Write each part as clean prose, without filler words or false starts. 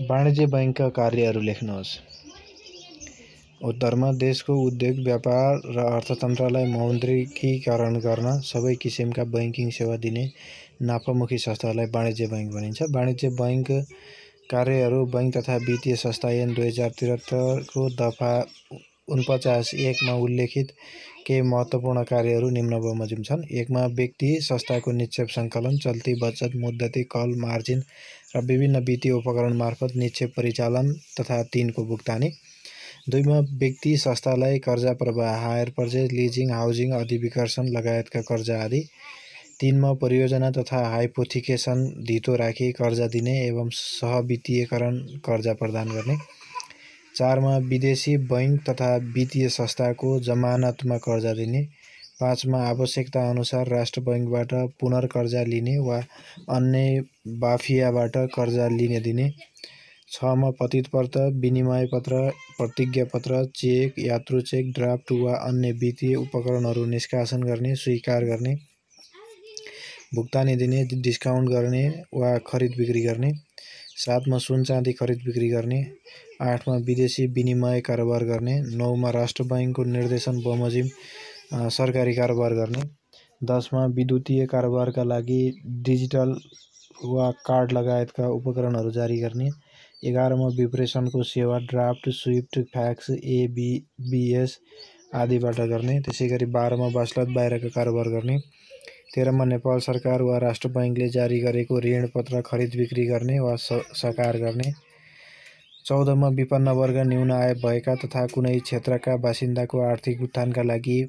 वाणिज्य बैंकका कार्यहरू लेख्नुहोस्। उत्तरमा देशको उद्योग, व्यापार र अर्थतन्त्रलाई मौद्रिकीकरण गर्न सबै किसिमका बैंकिङ सेवा दिने नाफामुखी संस्थालाई वाणिज्य बैंक भनिन्छ। वाणिज्य बैंक कार्यहरू बैंक तथा वित्तीय संस्था ऐन 2073 को दफा 49(1) मा उल्लेखित केही महत्त्वपूर्ण कार्यहरू निम्न बमोजिम छन्। 1 मा व्यक्ति संस्थाको निक्षेप सङ्कलन, चल्ती बचत, मुद्दती, कल, मार्जिन र विभिन्न वित्तीय उपकरण मार्फत निक्षेप परिचालन तथा 3 को भुक्तानी। 2 मा व्यक्ति संस्थालाई कर्जा प्रवाह, हायर पर्चेज, लिजिङ, हाउजिङ, अधिविकर्षण लगायतका कर्जा आदि। 3 मा परियोजना तथा हाइपोथिकेसन धितो राखी कर्जा दिने एवं सहवित्तीयकरण कर्जा प्रदान गर्ने। 4 मा विदेशी बैंक तथा वित्तीय संस्थाको जमानतमा कर्जा दिने। 5 मा आवश्यकता अनुसार राष्ट्र बैंकबाट पुनर्कर्जा लिने वा अन्य बाफियाबाट कर्जा लिने दिने। 6 मा प्रतितपत्र, विनिमय पत्र, प्रतिज्ञा पत्र, चेक, यात्रु चेक, ड्राफ्ट वा अन्य वित्तीय उपकरणहरू निष्कासन गर्ने, स्वीकार गर्ने, भुक्तानी दिने, डिस्काउन्ट गर्ने वा खरिद बिक्री गर्ने। 7 मा सुन चाँदी खरिद बिक्री गर्ने। 8 मा विदेशी विनिमय कारोबार गर्ने। 9 मा राष्ट्र बैंकको निर्देशन बमोजिम सरकारी कारोबार गर्ने। 10 मा विद्युतीय कारोबारका लागि डिजिटल वा कार्ड लगायतका उपकरणहरू जारी गर्ने। 11 मा विप्रेषणको सेवा ड्राफ्ट, स्विफ्ट, फ्याक्स, एबीबीएस आदिबाट गर्ने। त्यसैगरी 12 मा वास्लत बाहिरका कारोबार गर्ने। 13 मा नेपाल सरकार वा राष्ट्र बैंकले जारी गरेको ऋण पत्र खरिद बिक्री गर्ने वा साकार गर्ने। 14 मा विपन्न वर्ग, न्यून आय भएका तथा कुनै क्षेत्रका बासिन्दाको आर्थिक उत्थानका लागि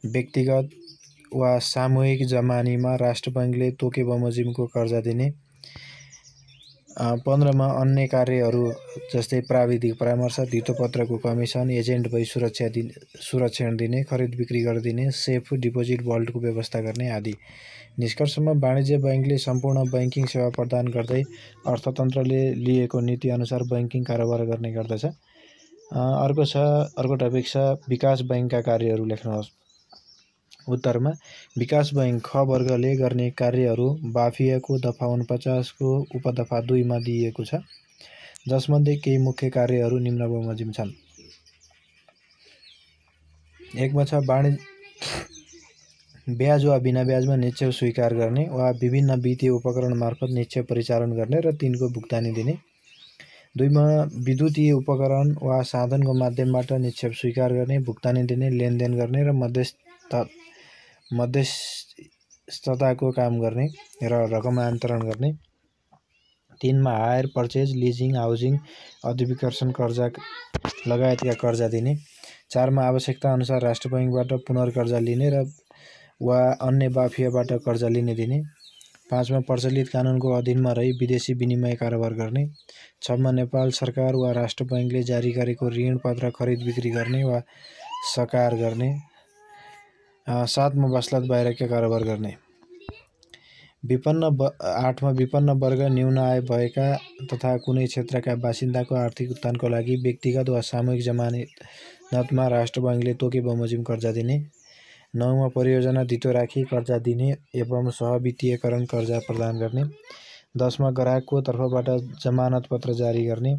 व्यक्तिगत वा सामूहिक जमानीमा राष्ट्र बैंकले तोके बमोजिमको कर्जा दिने। 15 मा अन्य कार्यहरू जस्तै प्राविधिक परामर्श, धितोपत्रको कमिसन, एजेन्ट भई सुरक्षण दिने, खरिद बिक्री गरिदिने, सेफ डिपोजिट भल्टको व्यवस्था गर्ने आदि। निष्कर्षमा वाणिज्य बैंकले सम्पूर्ण बैंकिङ सेवा प्रदान गर्दै अर्थतन्त्रले लिएको नीति अनुसार बैंकिङ कारोबार गर्ने गर्दछ। अर्को टपिक छ विकास बैंकका कार्यहरू लेख्नुहोस्। उत्तरमा विकास बैंक ख वर्गले गर्ने कार्यहरू बाफियाको दफा 49 को उपदफा 2 मा दिइएको छ, जसमध्ये केही मुख्य कार्यहरू निम्न बमोजिम छन्। 1 मा छ ब्याज वा बिना ब्याजमा निक्षेप स्वीकार गर्ने वा विभिन्न वित्तीय उपकरण मार्फत निक्षेप परिचालन गर्ने र 3 को भुक्तानी दिने। 2 मा विद्युतीय उपकरण वा साधनको माध्यमबाट निक्षेप स्वीकार गर्ने, भुक्तानी दिने, लेनदेन गर्ने र मध्यस्थताको काम गर्ने र रकमान्तरण गर्ने। 3 मा हायर पर्चेज, लिजिङ, हाउजिङ, अधिविकर्षण कर्जा लगायतका कर्जा दिने। 4 मा आवश्यकता अनुसार राष्ट्र बैंकबाट पुनर्कर्जा लिने र वा अन्य बाफियाबाट कर्जा लिने दिने। 5 मा प्रचलित कानुनको अधीनमा रही विदेशी विनिमय कारोबार गर्ने। 6 मा नेपाल सरकार वा राष्ट्र बैंकले जारी गरेको ऋण पत्र खरिद बिक्री गर्ने वा साकार गर्ने। 7 मा वास्लत बाहिरका कारोबार गर्ने। 8 मा विपन्न वर्ग, न्यून आय भएका तथा कुनै क्षेत्रका बासिन्दाको आर्थिक उत्थानको लागि व्यक्तिगत वा सामूहिक जमानतमा राष्ट्र बैंकले तोके बमोजिम कर्जा दिने। 9 मा परियोजना धितो राखी कर्जा दिने एवं सहवित्तीयकरण कर्जा प्रदान गर्ने। 10 मा ग्राहकको तर्फबाट जमानत पत्र जारी गर्ने।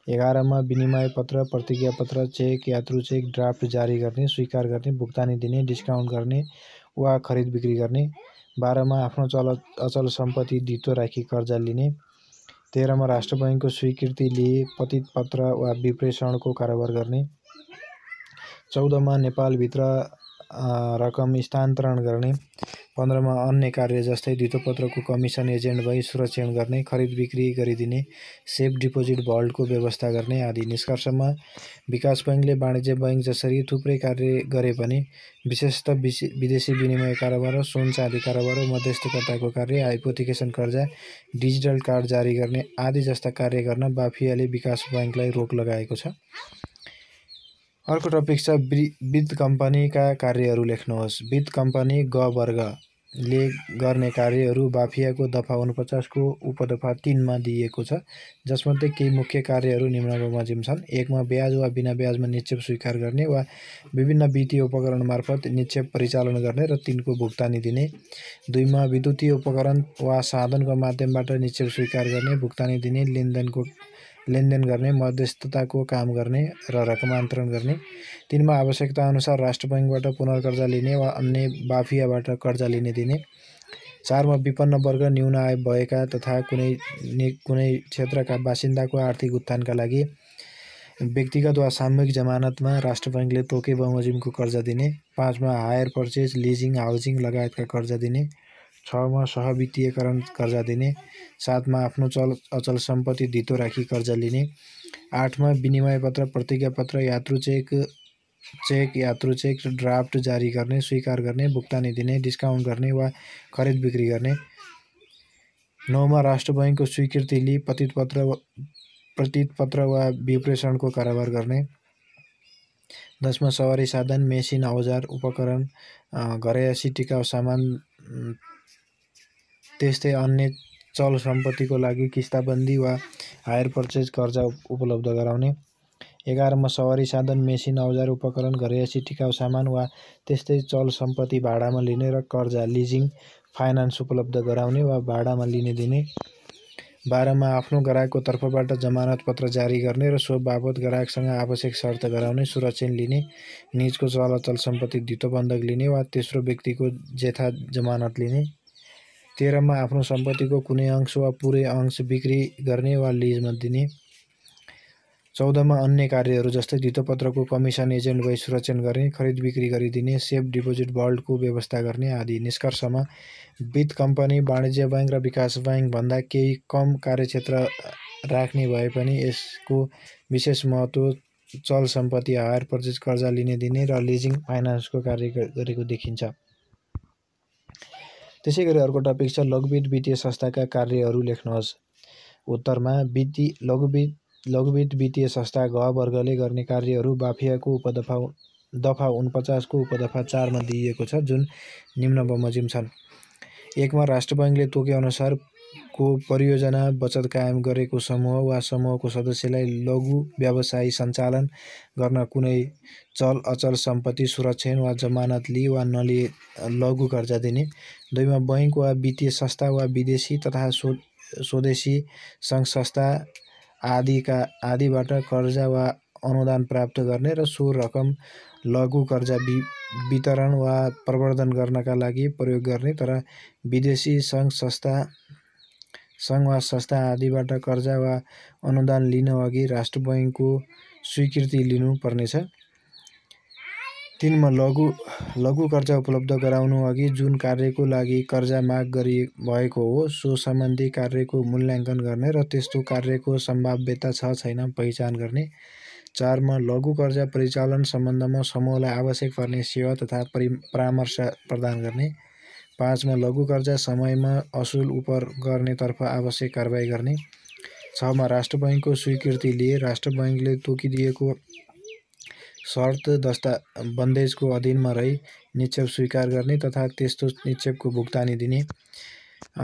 11 मा विनिमय पत्र, प्रतिज्ञा पत्र, चेक, यात्रु चेक, ड्राफ्ट जारी गर्ने, स्वीकार गर्ने, भुक्तानी दिने, डिस्काउन्ट गर्ने वा खरिद बिक्री गर्ने। 12 मा आफ्नो अचल सम्पत्ति धितो राखी कर्जा लिने। 13 मा राष्ट्र बैंकको स्वीकृति लिए प्रतितपत्र वा विप्रेषणको कारोबार गर्ने। 14 मा नेपालभित्र रकम स्थानान्तरण गर्ने। 15 मा अन्य कार्य जस्तै धितोपत्रको कमिसन, एजेन्ट भई सुरक्षण गर्ने, खरिद बिक्री गरिदिने, सेफ डिपोजिट भल्टको व्यवस्था गर्ने आदि। निष्कर्षमा विकास बैंकले वाणिज्य बैंक जसरी थुप्रै कार्य गरे पनि विशेषतः विदेशी विनिमय कारोबार, सुन चाँदी कारोबार, मध्यस्थताको कार्य, हाइपोथिकेसन कर्जा, डिजिटल कार्ड जारी गर्ने आदि जस्ता कार्य गर्न बाफियाले विकास बैंकलाई रोक लगाएको छ। अर्को टपिक छ वित्त कम्पनीका कार्यहरू लेख्नुहोस्। वित्त कम्पनी ग वर्ग ले गर्ने कार्यहरू बाफियाको दफा 49 को उपदफा 3 मा दिएको छ, जसमध्ये केही मुख्य कार्यहरू निम्न बमोजिम छन्। 1 मा ब्याज वा बिना ब्याजमा निक्षेप स्वीकार गर्ने वा विभिन्न वित्तीय उपकरण मार्फत निक्षेप परिचालन गर्ने र तिनको भुक्तानी दिने। 2 मा विद्युतीय उपकरण वा साधनको माध्यमबाट निक्षेप स्वीकार गर्ने, भुक्तानी दिने, लेनदेन गर्ने, मध्यस्थताको काम गर्ने र रकमान्तरण गर्ने। 3 मा आवश्यकता अनुसार राष्ट्र बैंकबाट पुनर्कर्जा लिने वा अन्य बाफियाबाट कर्जा लिने दिने। 4 मा विपन्न वर्ग, न्यून आय भएका तथा कुनै क्षेत्रका बासिन्दाको आर्थिक उत्थानका लागि व्यक्तिगत वा सामूहिक जमानतमा राष्ट्र बैंकले तोके बमोजिमको कर्जा दिने। 5 मा हायर पर्चेज, लिजिङ, हाउसिङ लगायतका कर्जा दिने। 6 मा सहवित्तीयकरण कर्जा दिने। 7 मा आफ्नो अचल सम्पत्ति धितो राखी कर्जा लिने। 8 मा विनिमय पत्र, प्रतिज्ञा पत्र, यात्रु चेक, ड्राफ्ट जारी गर्ने, स्वीकार गर्ने, भुक्तानी दिने, डिस्काउन्ट गर्ने वा खरिद बिक्री गर्ने। 9 मा राष्ट्र बैंकको स्वीकृति लिई प्रतीत पत्र वा विप्रेषणको कारोबार गर्ने। 10 मा सवारी साधन, मेसिन, औजार, उपकरण, घरयासी, टिकाउ सामान त्यस्तै अन्य चल सम्पत्तिको लागि किस्ताबन्दी वा हायर पर्चेज कर्जा उपलब्ध गराउने। 11 मा सवारी साधन, मेसिन, औजार, उपकरण, घरयासी, टिकाउ सामान वा त्यस्तै चल सम्पत्ति भाडामा लिने र कर्जा, लिजिङ, फाइनान्स उपलब्ध गराउने वा भाडामा लिने दिने। 12 मा आफ्नो ग्राहकको तर्फबाट जमानत पत्र जारी गर्ने र सो बापत ग्राहकसँग आवश्यक शर्त गराउने, सुरक्षण लिने, निजको चल अचल सम्पत्ति धितो बन्धक लिने वा तेस्रो व्यक्तिको जेठा जमानत लिने। 13 मा आफ्नो सम्पत्तिको कुनै अंश वा पुरै अंश बिक्री गर्ने वा लिजमा दिने। 14 मा अन्य कार्यहरू जस्तै धितोपत्रको कमिसन एजेन्ट भई सुरक्षण गर्ने, खरिद बिक्री गरिदिने, सेफ डिपोजिट भल्टको व्यवस्था गर्ने आदि। निष्कर्षमा वित्त कम्पनी वाणिज्य बैंक र विकास बैंक भन्दा केही कम कार्यक्षेत्र राख्ने भए पनि यसको विशेष महत्त्व चल सम्पत्ति, हायर पर्चेज, कर्जा लिने दिने र लिजिङ, फाइनान्सको कार्य गरेको देखिन्छ। त्यसैगरी अर्को टपिक छ लघुवित्त वित्तीय संस्थाका कार्यहरू लेख्नुहोस्। उत्तरमा लघुवित्त वित्तीय संस्था घ वर्गले गर्ने कार्यहरू बाफियाको दफा 49 को उपदफा 4 मा दिइएको छ, जुन निम्न बमोजिम छन्। 1 मा राष्ट्र बैंकले तोके अनुसारको परियोजना बचत कायम गरेको समूह वा समूहको सदस्यलाई लघु व्यवसाय सञ्चालन गर्न कुनै चल अचल सम्पत्ति सुरक्षण वा जमानत लिई वा नलिई लघु कर्जा दिने। 2 मा बैंक वा वित्तीय संस्था वा विदेशी तथा स्वदेशी सङ्घ संस्था आदिबाट कर्जा वा अनुदान प्राप्त गर्ने र सो रकम लघु कर्जा वितरण वा प्रवर्धन गर्नका लागि प्रयोग गर्ने, तर विदेशी सङ्घ वा संस्था आदिबाट कर्जा वा अनुदान लिन अघि राष्ट्र बैंकको स्वीकृति लिनु पर्नेछ। 3 मा लघु कर्जा उपलब्ध गराउनु अघि जुन कार्यको लागि कर्जा माग भएको हो सो सम्बन्धी कार्यको मूल्याङ्कन गर्ने र त्यस्तो कार्यको सम्भाव्यता छ छैन पहिचान गर्ने। 4 मा लघु कर्जा परिचालन सम्बन्धमा समूहलाई आवश्यक पर्ने सेवा तथा परामर्श प्रदान गर्ने। 5 मा लघु कर्जा समयमा असुल उपर गर्नेतर्फ आवश्यक कारबाही गर्ने। 6 मा राष्ट्र बैंकको स्वीकृति लिए राष्ट्र बैंकले तोकिदिएको शर्त दस्ताबन्देजको अधीनमा रही निक्षेप स्वीकार गर्ने तथा त्यस्तो निक्षेपको भुक्तानी दिने।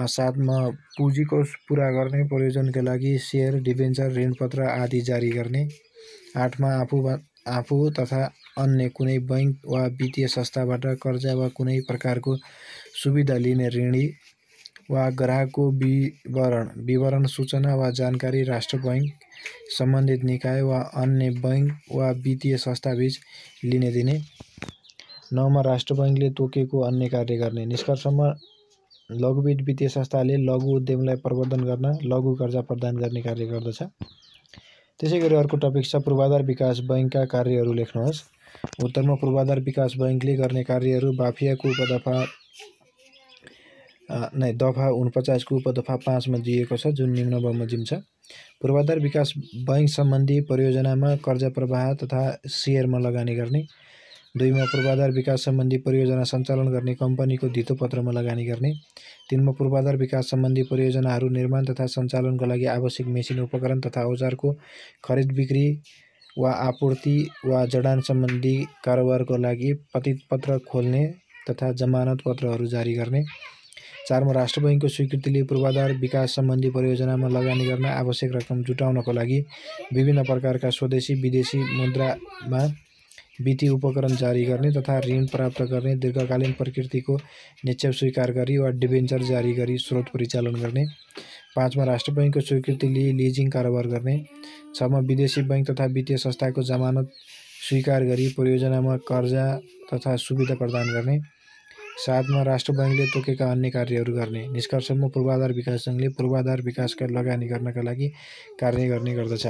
7 मा पुँजीको पुरा गर्ने प्रयोजनका लागि सेयर, डिबेन्चर, ऋणपत्र आदि जारी गर्ने। 8 मा आफू तथा अन्य कुनै बैंक वा वित्तीय संस्थाबाट कर्जा वा कुनै प्रकारको सुविधा लिने ऋणी वा ग्राहकको विवरण सूचना वा जानकारी राष्ट्र बैंक, सम्बन्धित निकाय वा अन्य बैंक वा वित्तीय संस्थाबीच लिने दिने। 9 मा राष्ट्र बैंकले तोकेको अन्य कार्य गर्ने। निष्कर्षमा लघुवित्त वित्तीय संस्थाले लघु उद्यमलाई प्रवर्धन गर्न लघु कर्जा प्रदान गर्ने कार्य गर्दछ। त्यसैगरी अर्को टपिक छ पूर्वाधार विकास बैंकका कार्यहरू लेख्नुहोस्। उत्तरमा पूर्वाधार विकास बैंकले गर्ने कार्यहरू बाफियाको दफा 49 को उपदफा 5 मा दिएको छ, जुन निम्न बमोजिम छ। पूर्वाधार विकास बैंक सम्बन्धी परियोजनामा कर्जा प्रवाह तथा सेयरमा लगानी गर्ने। 2 मा पूर्वाधार विकास सम्बन्धी परियोजना सञ्चालन गर्ने कम्पनीको धितोपत्रमा लगानी गर्ने। 3 मा पूर्वाधार विकास सम्बन्धी परियोजनाहरू निर्माण तथा सञ्चालनका लागि आवश्यक मेसिन, उपकरण तथा औजारको खरिद बिक्री वा आपूर्ति वा जडान सम्बन्धी कारोबारको लागि प्रतित पत्र खोल्ने तथा जमानत पत्रहरू जारी गर्ने। 4 मा राष्ट्र बैंकको स्वीकृतिले पूर्वाधार विकास सम्बन्धी परियोजनामा लगानी गर्न आवश्यक रकम जुटाउनको लागि विभिन्न प्रकारका स्वदेशी विदेशी मुद्रामा वित्तीय उपकरण जारी गर्ने तथा ऋण प्राप्त गर्ने, दीर्घकालीन प्रकृतिको निक्षेप स्वीकार गरी वा डिबेन्चर जारी गरी स्रोत परिचालन गर्ने। 5 मा राष्ट्र बैंकको स्वीकृति लिए लिजिङ कारोबार गर्ने। 6 मा विदेशी बैंक तथा वित्तीय संस्थाको जमानत स्वीकार गरी परियोजनामा कर्जा तथा सुविधा प्रदान गर्ने। 7 मा राष्ट्र बैंकले तोकेका अन्य कार्यहरू गर्ने। निष्कर्षमा पूर्वाधार विकास सङ्घले पूर्वाधार विकासका लगानी गर्नका लागि कार्य गर्ने गर्दछ।